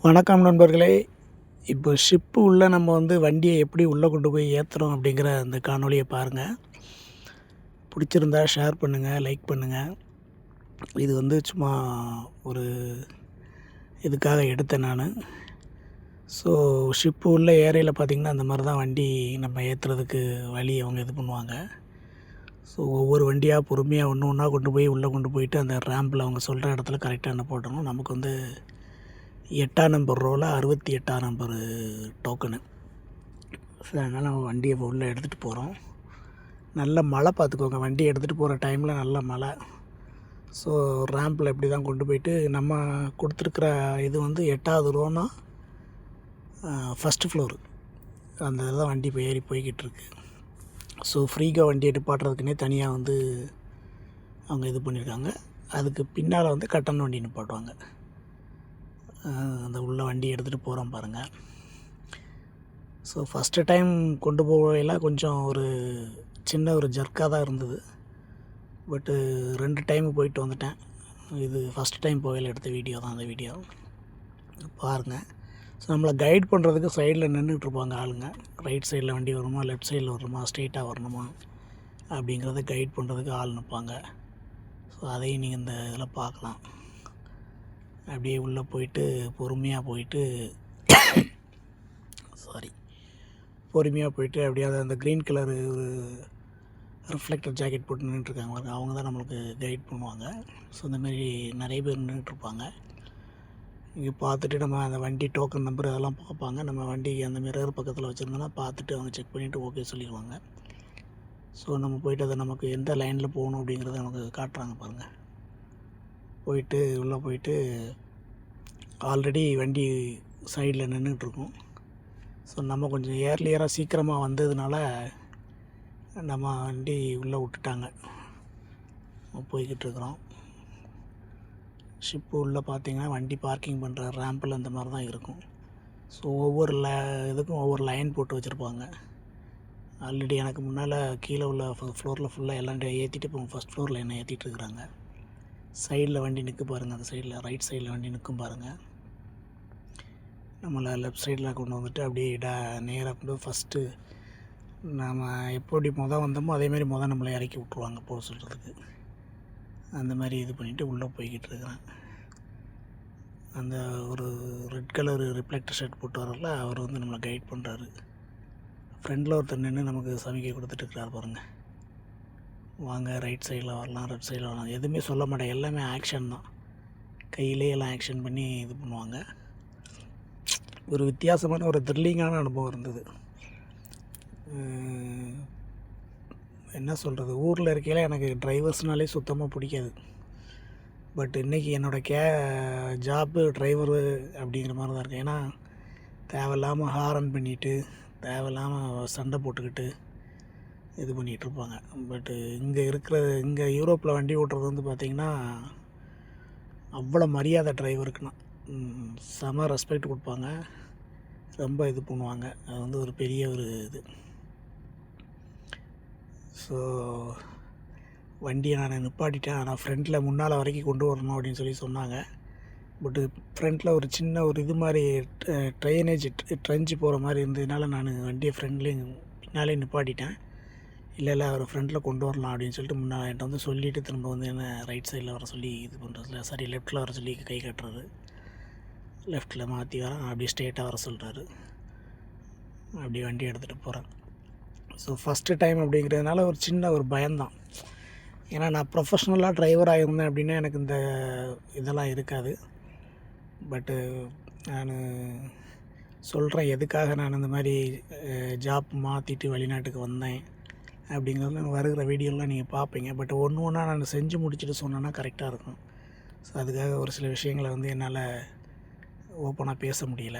வணக்கம் நண்பர்களே. இப்போ ஷிப்பு உள்ள நம்ம வண்டியை எப்படி உள்ளே கொண்டு போய் ஏற்றுறோம் அப்படிங்கிற அந்த காணொளியை பாருங்கள். பிடிச்சிருந்தா ஷேர் பண்ணுங்கள், லைக் பண்ணுங்கள். இது சும்மா ஒரு இதுக்காக எடுத்தேன் நான். ஸோ ஷிப்பு உள்ள ஏரியில் பார்த்திங்கன்னா அந்த மாதிரி தான் வண்டி நம்ம ஏற்றுறதுக்கு வழி அவங்க இது பண்ணுவாங்க. ஸோ ஒவ்வொரு வண்டியாக பொறுமையாக ஒன்று ஒன்றா கொண்டு போய் உள்ளே கொண்டு போயிட்டு அந்த ரேம்பில் அவங்க சொல்கிற இடத்துல கரெக்டாக என்ன போட்டணும். நமக்கு 8ஆம் நம்பர் ரோவில் 68ஆம் நம்பர் டோக்கனு. ஸோ அதனால் நம்ம வண்டியை இப்போ உள்ளே எடுத்துகிட்டு போகிறோம். நல்ல மழை பார்த்துக்கோங்க, வண்டி எடுத்துகிட்டு போகிற டைமில் நல்ல மழை. ஸோ ரேம்பில் இப்படி தான் கொண்டு போயிட்டு நம்ம கொடுத்துருக்குற இது 8வது ரோனா ஃபஸ்ட்டு ஃப்ளோரு அந்த இதில் வண்டி இப்போ ஏறி போய்கிட்டு இருக்கு. ஸோ ஃப்ரீகாக வண்டியை நிப்பாட்டுறதுக்குன்னே தனியாக அவங்க இது பண்ணியிருக்காங்க. அதுக்கு பின்னால் கட்டண வண்டி நிப்பாட்டுவாங்க. அந்த உள்ள வண்டி எடுத்துகிட்டு போகிறோம் பாருங்கள். ஸோ ஃபஸ்ட்டு டைம் கொண்டு போகையில் கொஞ்சம் ஒரு சின்ன ஒரு ஜர்க்காக தான் இருந்தது. பட்டு 2 டைமு போயிட்டு வந்துட்டேன். இது ஃபஸ்ட் டைம் போகையில் எடுத்த வீடியோ தான் அந்த வீடியோ பாருங்கள். ஸோ நம்மளை கைட் பண்ணுறதுக்கு சைடில் நின்றுட்டுருப்பாங்க ஆளுங்க. ரைட் சைடில் வண்டி வரணுமா, லெஃப்ட் சைடில் வரணுமா, ஸ்ட்ரெயிட்டாக வரணுமா அப்படிங்கிறத கைட் பண்ணுறதுக்கு ஆள் நிற்பாங்க. ஸோ அதையும் நீங்கள் இந்த இதில் பார்க்கலாம். அப்படியே உள்ளே போயிட்டு பொறுமையாக போயிட்டு அப்படியே அந்த க்ரீன் கலரு ஒரு ரிஃப்ளெக்டர் ஜாக்கெட் போட்டு நின்றுட்டுருக்காங்க பாருங்க, அவங்க தான் நம்மளுக்கு கைட் பண்ணுவாங்க. ஸோ இந்தமாரி நிறைய பேர் நின்றுட்டுருப்பாங்க. இங்கே பார்த்துட்டு நம்ம அந்த வண்டி டோக்கன் நம்பர் அதெல்லாம் பார்ப்பாங்க. நம்ம வண்டி அந்த மிரர் பக்கத்தில் வச்சுருந்தோன்னா பார்த்துட்டு அவங்க செக் பண்ணிவிட்டு ஓகே சொல்லிடுவாங்க. ஸோ நம்ம போயிட்டு அதை நமக்கு எந்த லைனில் போகணும் அப்படிங்கிறத நமக்கு காட்டுறாங்க பாருங்கள். போயிட்டு உள்ளே போயிட்டு ஆல்ரெடி வண்டி சைடில் நின்றுட்டுருக்கோம். ஸோ நம்ம கொஞ்சம் ஏர்லியராக சீக்கிரமாக வந்ததுனால நம்ம வண்டி உள்ளே விட்டுட்டாங்க. போய்கிட்டுருக்குறோம். ஷிப்பு உள்ளே பார்த்திங்கன்னா வண்டி பார்க்கிங் பண்ணுற ரேம்பில் அந்த மாதிரி தான் இருக்கும். ஸோ ஒவ்வொரு இதுக்கும் ஒவ்வொரு லைன் போட்டு வச்சுருப்பாங்க. ஆல்ரெடி எனக்கு முன்னால் கீழே உள்ள ஃப்ளோரில் ஃபுல்லாக எல்லாம் ஏற்றிட்டு இப்போ ஃபஸ்ட் ஃப்ளோரில் என்ன ஏற்றிட்டுருக்குறாங்க. சைடில் வண்டி நிற்க பாருங்கள், அந்த சைடில் ரைட் சைடில் வண்டி நிற்கும் பாருங்கள். நம்மளை லெஃப்ட் சைடில் கொண்டு வந்துட்டு அப்படியே நேராக கொண்டு ஃபஸ்ட்டு நம்ம எப்படி வந்தோமோ அதேமாரி நம்மளை இறக்கி விட்ருவாங்க போக சொல்கிறதுக்கு. அந்த மாதிரி இது பண்ணிவிட்டு உள்ளே போய்கிட்டு இருக்கிறேன். அந்த ஒரு ரெட் கலர் ரிஃப்ளெக்டர் ஷர்ட் போட்டு வரல அவர் நம்மளை கைட் பண்ணுறாரு. ஃப்ரெண்டில் ஒருத்தர் நின்று நமக்கு சமிக்கை கொடுத்துட்ருக்கிறார் பாருங்கள். வாங்க ரைட் சைடில் வரலாம், லெஃப்ட் சைடில் வரலாம், எதுவுமே சொல்ல மாட்டேன், எல்லாமே ஆக்ஷன் தான். கையிலே எல்லாம் ஆக்ஷன் பண்ணி இது பண்ணுவாங்க. ஒரு வித்தியாசமான ஒரு த்ரில்லிங்கான அனுபவம் இருந்தது. என்ன சொல்கிறது, ஊரில் இருக்கையில் எனக்கு டிரைவர்ஸ்னாலே சுத்தமாக பிடிக்காது. பட் இன்றைக்கி என்னோடய ஜாப்பு டிரைவரு அப்படிங்கிற மாதிரி தான் இருக்குது. ஏன்னா தேவையில்லாமல் ஹாரன் பண்ணிவிட்டு தேவையில்லாமல் சண்டை போட்டுக்கிட்டு இது பண்ணிகிட்ருப்பாங்க. பட்டு இங்கே யூரோப்பில் வண்டி ஓட்டுறது பார்த்திங்கன்னா அவ்வளோ மரியாதை டிரைவருக்குன்னா செம ரெஸ்பெக்ட் கொடுப்பாங்க, ரொம்ப இது பண்ணுவாங்க. அது ஒரு பெரிய ஒரு இது. ஸோ வண்டியை நான் நிப்பாட்டிட்டேன். ஆனால் ஃப்ரண்ட்டில் முன்னால் வரைக்கும் கொண்டு வரணும் அப்படின்னு சொல்லி சொன்னாங்க. பட்டு ஃப்ரண்ட்டில் ஒரு சின்ன ஒரு இது மாதிரி ட்ரெஞ்சு போகிற மாதிரி இருந்ததுனால நான் வண்டியை ஃப்ரண்ட்லேயும் பின்னாலே நிப்பாட்டிட்டேன். இல்லை அவர் ஃப்ரண்ட்டில் கொண்டு வரலாம் அப்படின்னு சொல்லிட்டு முன்னாடி என்கிட்ட சொல்லிவிட்டு திரும்ப என்ன ரைட் சைடில் வர சொல்லி இது பண்ணுறதுல, சரி லெஃப்ட்டில் வர சொல்லி கை கட்டுறது, லெஃப்ட்டில் மாற்றி வரேன், அப்படியே ஸ்ட்ரெயிட்டாக வர சொல்கிறாரு. அப்படியே வண்டி எடுத்துகிட்டு போகிறேன். ஸோ ஃபஸ்ட்டு டைம் அப்படிங்கிறதுனால ஒரு சின்ன ஒரு பயம்தான். ஏன்னா நான் ப்ரொஃபஷ்னலாக டிரைவராக இருந்தேன் அப்படின்னா எனக்கு இந்த இதெல்லாம் இருக்காது. பட்டு நான் சொல்கிறேன் எதுக்காக நான் இந்த மாதிரி ஜாப் மாற்றிட்டு வெளிநாட்டுக்கு வந்தேன் அப்படிங்கிறது வருகிற வீடியோலாம் நீங்கள் பார்ப்பீங்க. பட் ஒன்று ஒன்றா நான் செஞ்சு முடிச்சுட்டு சொன்னேன்னா கரெக்டாக இருக்கும். ஸோ அதுக்காக ஒரு சில விஷயங்களை என்னால் ஓப்பனாக பேச முடியல.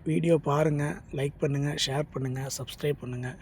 வீடியோ பாருங்கள், லைக் பண்ணுங்கள், ஷேர் பண்ணுங்கள், சப்ஸ்கிரைப் பண்ணுங்கள்.